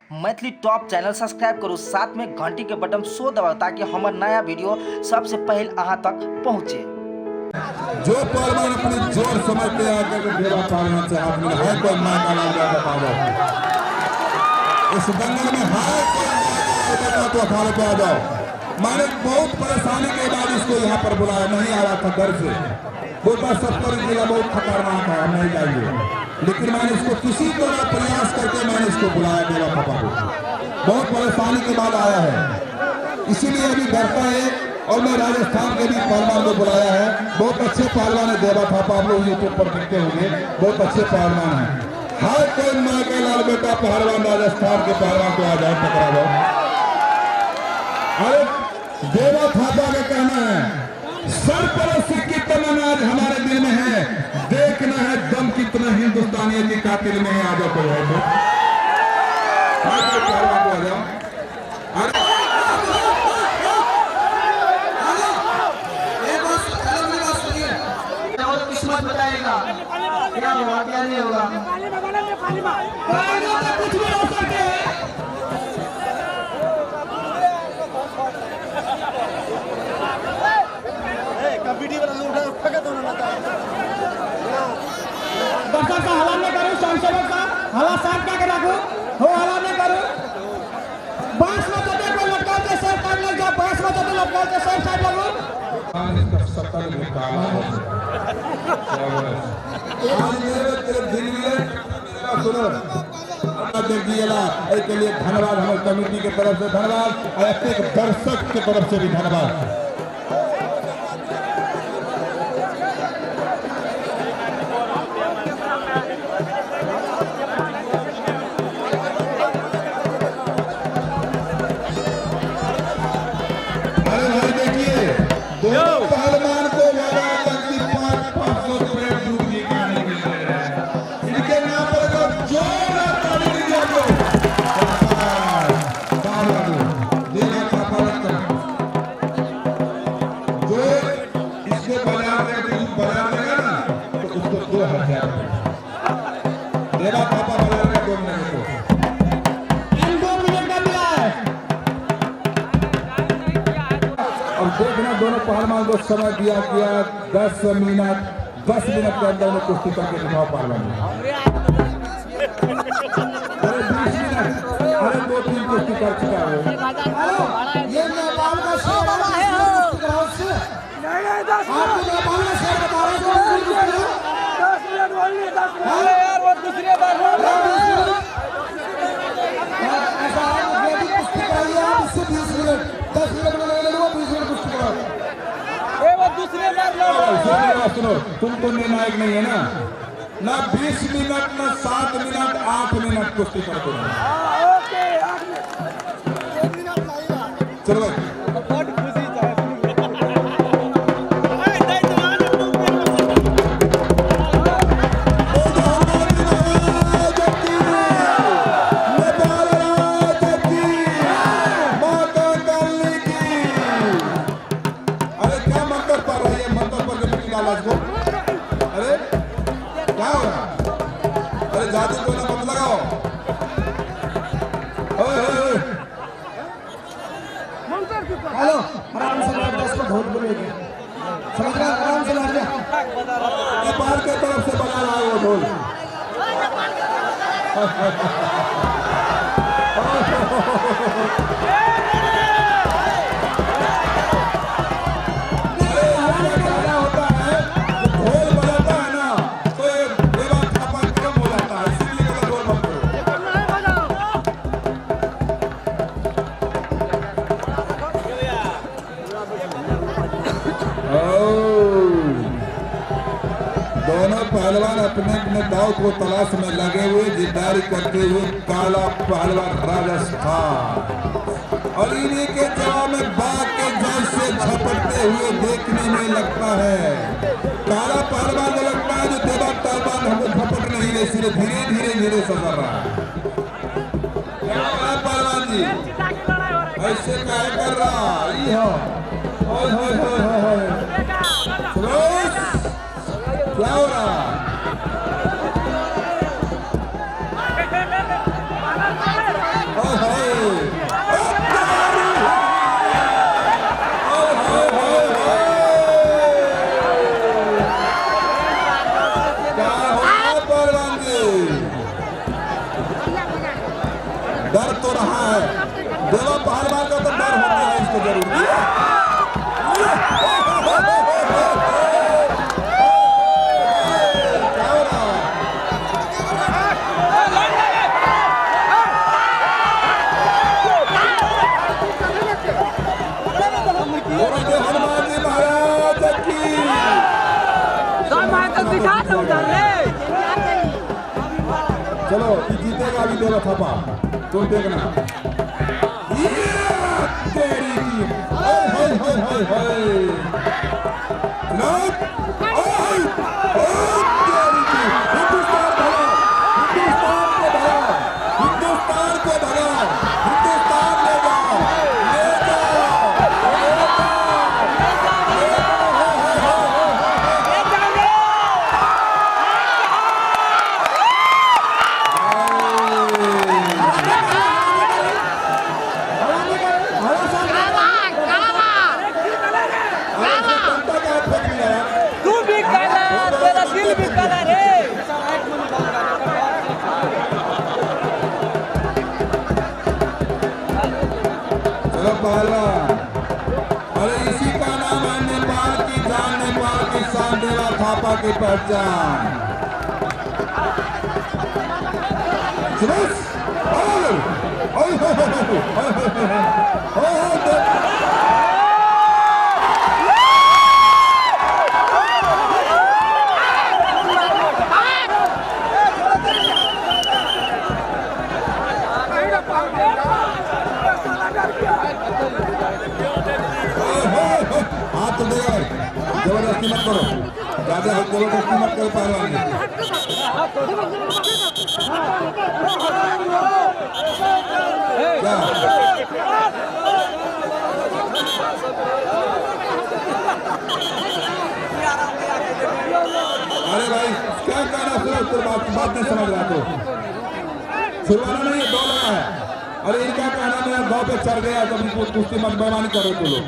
Maithili top channel subscribe करू, साथ में घंटी के बटन सो दबाओ ताकि हमारा नया वीडियो सबसे पहले अहाँ तक पहुँचे। जो पहलवान अपनी जोर समझ के आकर के डेरा पालना चाहते हैं, है कोई माँ का नाम जाता पाओ इस दंगल में, है कोई तो अखाड़े पे आ जाओ। मैंने बहुत परेशानी के बाद इसको यहाँ पर बुलाया, नहीं आ रहा था घर से। वो बस 70 जिला बहुत खतरनाक है, हम नहीं जाएंगे, लेकिन मैंने इसको किसी तरह प्रयास करके मैंने इसको बुलाया डेरा पापा को। बहुत परेशानी के बाद आया है, इसीलिए अभी डरता है। और मैं राजस्थान के भी पहलवान को बुलाया है, बहुत अच्छे पहलवान है देवा थापा, आप लोग यूट्यूब पर देखते होंगे, बहुत अच्छे पहलवान है। हर कोई माँ के लाल बेटा पहलवान राजस्थान के पहलवान को आ जाए, टकरा जाओ। अरे देवा थापा का कहना है सरपरस्ती की तमन्ना आज हमारे दिल में है, देखना है दम कितना हिंदुस्तानी की कातिल में है। आ जाओ कोई है तो पहलवान को आ जाओ। किस्मत बताएगा क्या होगा क्या नहीं होगा। कुछ भी हो सकते हैं। दर्शक का हवा नहीं करूँ, संसेवक का हवा साफ क्या रखू हो, हवा नहीं करूँ। बांस में तो देखो लटकाते सर टाइम लग जाए, बांस में तो लटकाते सर टाइम लगू। के लिए धन्यवाद, हमारे कमेटी की तरफ से धन्यवाद, और एक दर्शक की तरफ से भी धन्यवाद। पहलवान को लगा कि 500 रुपए दूध निकालने के लिए इनके नाम पर अगर जोर ताली दी जाए तो देना का फर्क जो इसको बना देगा ना तो उसको 2000 देना पापा बना देगा 2 मिनट को। इन 2 मिनट का मिला है। और देखना दोनों पहलवान को समय दिया गया 10 मिनट के अंदर में कुश्ती करके दिखाओ पहलवान। अरे 20 मिनट, अरे 2-3 कुश्ती कर चुका है। ये नेपाल का शेर है, आप नेपाल का शेर बता रहे हो। 10 मिनट बोलने, 10 मिनट यार, वो दूसरी बार ऐसा है कि कुश्ती कराइए आप, इससे 20 मिनट 10 मिनट में लगे लो, 20 मिनट कुश्ती कराओ। दूसरे बार सुनो, तुम तो निर्णायक नहीं है ना 20 मिनट ना 7 मिनट 8 मिनट कुश्ती करते हैं। चलो भाई अरे क्या हो रहा, अरे जादू को ना मत लगाओ। हेलो आराम से बैठ, बस को भूत बोलेगी, समझ रहा, आराम से बैठ जा। नेपाल के तरफ से बना रहा है वो ढोल। दोनों पहलवान अपने अपने दाव को तलाश में लगे हुए, जिद्दारी करते हुए। काला पहलवान राजस्थान और इन्हीं के जवाब में बाघ के जल से झपटते हुए देखने में लगता है। काला पहलवान को लगता है जो देवा पहलवान हमको झपट नहीं है, इसलिए धीरे धीरे सफर रहा है। क्या पहलवान जी ऐसे क्या कर रहा है? क्या हो रहा? डर तो रहा है, देवा पहलवान का तो डर होता है इसको जरूर। हनुमान जी महाराज की चलो ये जीतेगा अभी देवा थापा, तुम देखना। तेरी की हाय हाय हाय हाय नाथ हाय तेरी की हिंदुस्तान भगा, हिंदुस्तान को भगा, हिंदुस्तान ले जाओ, ले जाओ, पहलवान। अरे इसी का नाम है नेपाल की जान, नेपाल की शान, देवा थापा की पहचान। हाथ तो देगा भाई, जबरदस्ती मत करो, ज्यादा जबरदस्ती मत करो पहलवान जी। क्या अरे भाई क्या कहना, सुनो बात नहीं समझ रहा तो छुड़वाना नहीं है, दो लगा है। अरे इनका कहना मैं गाँव पे चढ़ गया, जब कुश्ती मत बेईमानी करो तो लोग